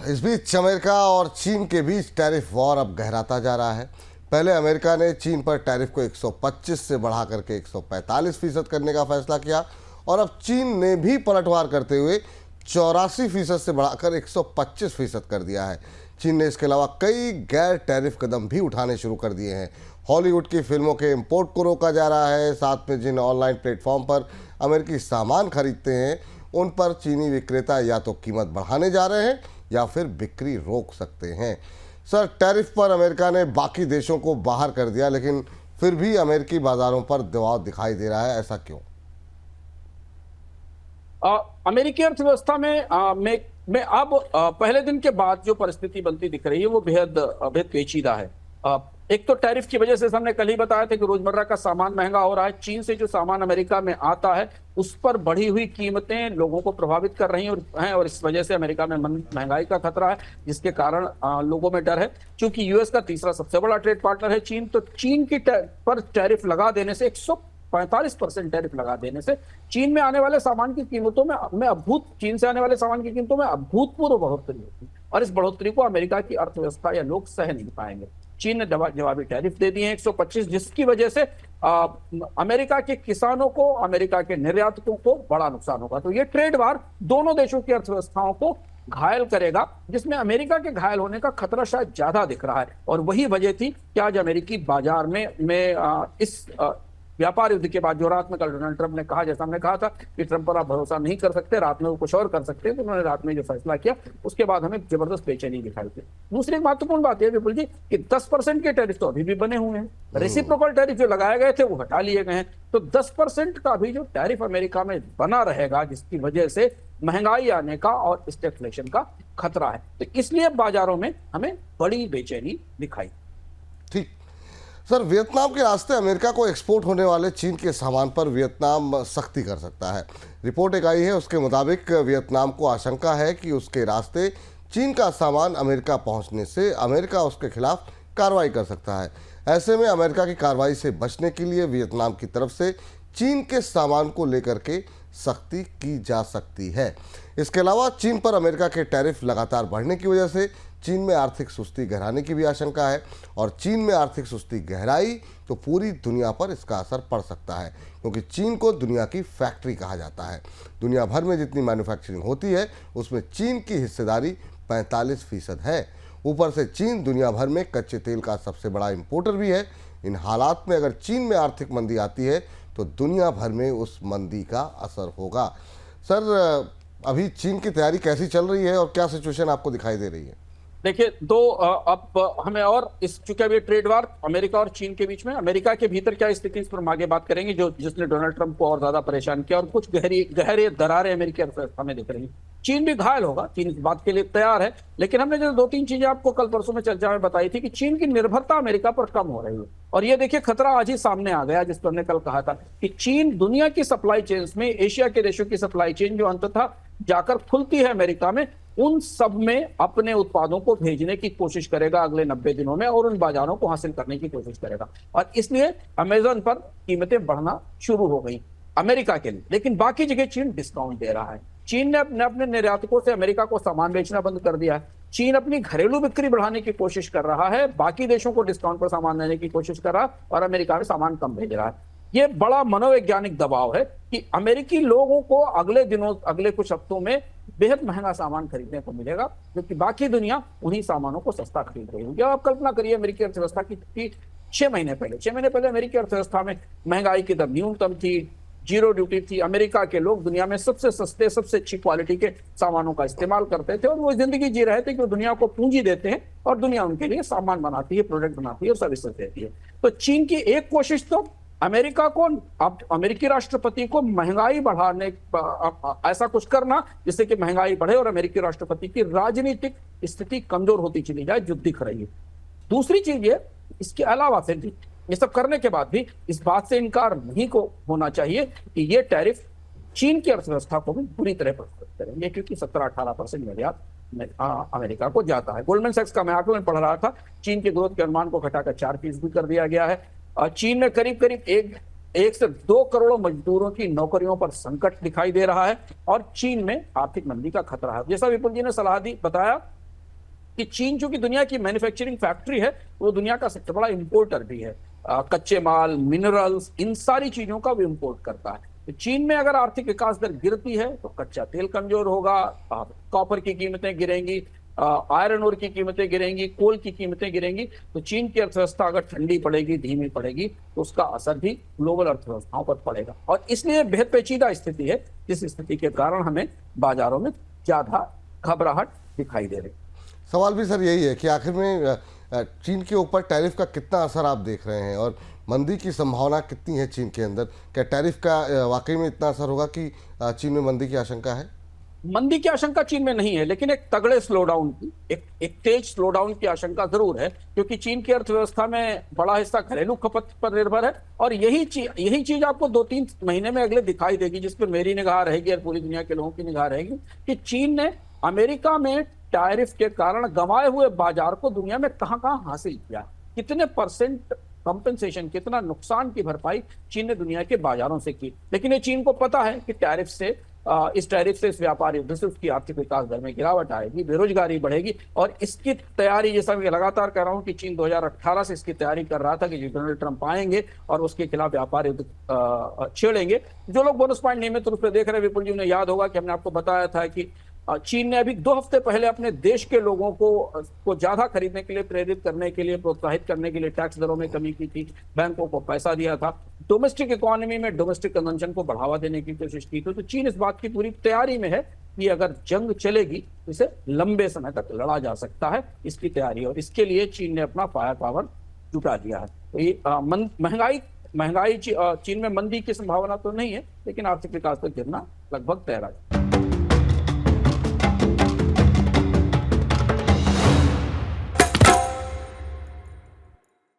इस बीच अमेरिका और चीन के बीच टैरिफ वॉर अब गहराता जा रहा है। पहले अमेरिका ने चीन पर टैरिफ को 125 से बढ़ा करके 145% करने का फैसला किया और अब चीन ने भी पलटवार करते हुए 84% से बढ़ाकर 125% कर दिया है। चीन ने इसके अलावा कई गैर टैरिफ कदम भी उठाने शुरू कर दिए हैं। हॉलीवुड की फिल्मों के इंपोर्ट को रोका जा रहा है। साथ में जिन ऑनलाइन प्लेटफॉर्म पर अमेरिकी सामान खरीदते हैं उन पर चीनी विक्रेता या तो कीमत बढ़ाने जा रहे हैं या फिर बिक्री रोक सकते हैं। सर, टैरिफ पर अमेरिका ने बाकी देशों को बाहर कर दिया, लेकिन फिर भी अमेरिकी बाजारों पर दबाव दिखाई दे रहा है, ऐसा क्यों? अमेरिकी अर्थव्यवस्था में अब पहले दिन के बाद जो परिस्थिति बनती दिख रही है वो बेहद पेचीदा है। एक तो टैरिफ की वजह से हमने कल ही बताया था कि रोजमर्रा का सामान महंगा हो रहा है। चीन से जो सामान अमेरिका में आता है उस पर बढ़ी हुई कीमतें लोगों को प्रभावित कर रही हैं और इस वजह से अमेरिका में महंगाई का खतरा है, जिसके कारण लोगों में डर है। क्योंकि यूएस का तीसरा सबसे बड़ा ट्रेड पार्टनर है चीन, तो चीन की पर टैरिफ लगा देने से 145% टैरिफ लगा देने से चीन में आने वाले सामान की कीमतों चीन से आने वाले सामान की कीमतों में अभूतपूर्व बढ़ोतरी होगी और इस बढ़ोतरी को अमेरिका की अर्थव्यवस्था या लोग सह नहीं पाएंगे। चीन ने जवाबी टैरिफ दे दिए हैं 125, जिसकी वजह से अमेरिका के किसानों को, अमेरिका के निर्यातकों को बड़ा नुकसान होगा। तो ये ट्रेड वार दोनों देशों की अर्थव्यवस्थाओं को घायल करेगा, जिसमें अमेरिका के घायल होने का खतरा शायद ज्यादा दिख रहा है। और वही वजह थी कि आज अमेरिकी बाजार में इस व्यापार युद्ध के बाद जो रात में कल डोनाल्ड ट्रंप ने कहा, जैसा हमने कहा था कि ट्रंप पर आप भरोसा नहीं कर सकते, रात में वो कुछ और कर सकते हैं, तो उन्होंने रात में जो फैसला किया उसके बाद हमें जबरदस्त बेचैनी दिखाई थी। दूसरी एक महत्वपूर्ण बात यह विपुल जी कि 10% के टैरिफ तो अभी भी बने हुए हैं। रेसिप्रोकल टैरिफ जो लगाए गए थे वो हटा लिए गए हैं, तो 10% का भी जो टैरिफ अमेरिका में बना रहेगा, जिसकी वजह से महंगाई आने का और स्टैग्फ्लेशन का खतरा है। तो इसलिए बाजारों में हमें बड़ी बेचैनी दिखाई। ठीक सर, वियतनाम के रास्ते अमेरिका को एक्सपोर्ट होने वाले चीन के सामान पर वियतनाम सख्ती कर सकता है। रिपोर्ट एक आई है, उसके मुताबिक वियतनाम को आशंका है कि उसके रास्ते चीन का सामान अमेरिका पहुंचने से अमेरिका उसके खिलाफ कार्रवाई कर सकता है। ऐसे में अमेरिका की कार्रवाई से बचने के लिए वियतनाम की तरफ से चीन के सामान को लेकर के सख्ती की जा सकती है। इसके अलावा चीन पर अमेरिका के टैरिफ लगातार बढ़ने की वजह से चीन में आर्थिक सुस्ती गहराने की भी आशंका है और चीन में आर्थिक सुस्ती गहराई तो पूरी दुनिया पर इसका असर पड़ सकता है, क्योंकि चीन को दुनिया की फैक्ट्री कहा जाता है। दुनिया भर में जितनी मैन्युफैक्चरिंग होती है उसमें चीन की हिस्सेदारी 45% है। ऊपर से चीन दुनिया भर में कच्चे तेल का सबसे बड़ा इंपोर्टर भी है। इन हालात में अगर चीन में आर्थिक मंदी आती है तो दुनिया भर में उस मंदी का असर होगा। सर, अभी चीन की तैयारी कैसी चल रही है और क्या सिचुएशन आपको दिखाई दे रही है? देखिए, अब हमें और इस चूंकि अब ये ट्रेड वार अमेरिका और चीन के बीच में, अमेरिका के भीतर क्या स्थिति, इस पर हम आगे बात करेंगे, जिसने डोनाल्ड ट्रंप को और ज्यादा परेशान किया और कुछ गहरे दरारें अमेरिकी अर्थव्यवस्था में दिख रही हैं। चीन भी घायल होगा, चीन इस बात के लिए तैयार है, लेकिन हमने जो 2-3 चीजें आपको कल परसों में चर्चा में बताई थी कि चीन की निर्भरता अमेरिका पर कम हो रही है। और ये देखिए, खतरा आज ही सामने आ गया, जिस पर हमने कल कहा था कि चीन दुनिया की सप्लाई चेन्स में, एशिया के देशों की सप्लाई चेन जो अंततः जाकर खुलती है अमेरिका में, उन सब में अपने उत्पादों को भेजने की कोशिश करेगा अगले 90 दिनों में और उन बाजारों को हासिल करने की कोशिश करेगा। और इसलिए अमेजन पर कीमतें बढ़ना शुरू हो गई अमेरिका के लिए, लेकिन बाकी जगह चीन डिस्काउंट दे रहा है। चीन ने अपने निर्यातकों से अमेरिका को सामान बेचना बंद कर दिया है। चीन अपनी घरेलू बिक्री बढ़ाने की कोशिश कर रहा है, बाकी देशों को डिस्काउंट पर सामान देने की कोशिश कर रहा है और अमेरिका में सामान कम भेज रहा है। ये बड़ा मनोवैज्ञानिक दबाव है कि अमेरिकी लोगों को अगले कुछ हफ्तों में बेहद महंगा सामान खरीदने को मिलेगा, क्योंकि बाकी दुनिया उन्हीं सामानों को सस्ता खरीद रही होगी। आप कल्पना करिए अमेरिकी अर्थव्यवस्था की 6 महीने पहले अमेरिकी अर्थव्यवस्था में महंगाई की दर न्यूनतम थी, जीरो ड्यूटी थी। अमेरिका के लोग दुनिया में सबसे सस्ते, सबसे अच्छी क्वालिटी के सामानों का इस्तेमाल करते थे और वो जिंदगी जी रहे थे कि वो दुनिया को पूंजी देते हैं और दुनिया उनके लिए सामान बनाती है, प्रोडक्ट बनाती है और सर्विसेज देती है। तो चीन की एक कोशिश तो अमेरिका को, अमेरिकी राष्ट्रपति को महंगाई बढ़ाने, ऐसा कुछ करना जिससे कि महंगाई बढ़े और अमेरिकी राष्ट्रपति की राजनीतिक स्थिति कमजोर होती चली जाए, जो दिख रही है। दूसरी चीज ये, इसके अलावा फिर भी ये सब करने के बाद भी इस बात से इनकार नहीं को होना चाहिए कि ये टैरिफ चीन की अर्थव्यवस्था को भी पूरी तरह प्रभावित करेंगे, क्योंकि 17-18% निर्यात अमेरिका को जाता है। गोल्डमैन सैक्स का मैं आकलन पढ़ रहा था, चीन के ग्रोथ के अनुमान को घटाकर 4% कर दिया गया है। चीन में करीब 1 से 2 करोड़ मजदूरों की नौकरियों पर संकट दिखाई दे रहा है और चीन में आर्थिक मंदी का खतरा है। जैसा विपुल जी ने सलाह दी, बताया कि चीन चूंकि दुनिया की मैन्युफैक्चरिंग फैक्ट्री है, वो दुनिया का सबसे बड़ा इंपोर्टर भी है। कच्चे माल, मिनरल्स, इन सारी चीजों का वो इंपोर्ट करता है। तो चीन में अगर आर्थिक विकास दर गिरती है तो कच्चा तेल कमजोर होगा, कॉपर की कीमतें गिरेंगी, आयरन ओर की कीमतें गिरेंगी, कोल की कीमतें गिरेंगी। तो चीन की अर्थव्यवस्था अगर ठंडी पड़ेगी, धीमी पड़ेगी, तो उसका असर भी ग्लोबल अर्थव्यवस्थाओं पर पड़ेगा। और इसलिए बेहद पेचीदा स्थिति है, जिस स्थिति के कारण हमें बाजारों में ज्यादा घबराहट दिखाई दे रही। सवाल भी सर यही है कि आखिर में चीन के ऊपर टैरिफ का कितना असर आप देख रहे हैं, और मंदी की संभावना कितनी है चीन के अंदर? क्या टैरिफ का वाकई में इतना असर होगा कि चीन में मंदी की आशंका है? मंदी की आशंका चीन में नहीं है, लेकिन एक तगड़े स्लोडाउन की, एक तेज स्लोडाउन की आशंका जरूर है, क्योंकि चीन की अर्थव्यवस्था में बड़ा हिस्सा घरेलू खपत पर निर्भर है। और यही चीज आपको 2-3 महीने में अगले दिखाई देगी, जिस पर मेरी निगाह रहेगी और पूरी दुनिया के लोगों की निगाह रहेगी, कि चीन ने अमेरिका में टैरिफ के कारण गंवाए हुए बाजार को दुनिया में कहां कहां हासिल किया, कितने परसेंट कंपेंसेशन, कितना नुकसान की भरपाई चीन ने दुनिया के बाजारों से की। लेकिन ये चीन को पता है कि इस टैरिफ से, इस व्यापार युद्ध से उसकी आर्थिक विकास दर में गिरावट आएगी, बेरोजगारी बढ़ेगी। और इसकी तैयारी, जैसा मैं लगातार कह रहा हूं कि चीन 2018 से इसकी तैयारी कर रहा था कि डोनाल्ड ट्रंप आएंगे और उसके खिलाफ व्यापार युद्ध छेड़ेंगे। जो लोग बोनस पॉइंट नियमित रूप से देख रहे हैं, विपुल जी, उन्हें याद होगा कि हमने आपको बताया था कि चीन ने अभी 2 हफ्ते पहले अपने देश के लोगों को ज्यादा खरीदने के लिए प्रेरित करने के लिए, प्रोत्साहित करने के लिए टैक्स दरों में कमी की थी, बैंकों को पैसा दिया था, डोमेस्टिक इकोनॉमी में डोमेस्टिक कंजम्पशन को बढ़ावा देने की कोशिश की थी। तो चीन इस बात की पूरी तैयारी में है कि अगर जंग चलेगी तो इसे लंबे समय तक लड़ा जा सकता है, इसकी तैयारी। और इसके लिए चीन ने अपना फायर पावर जुटा दिया है। तो ये महंगाई चीन में मंदी की संभावना तो नहीं है, लेकिन आर्थिक विकास तक गिरना लगभग तय है।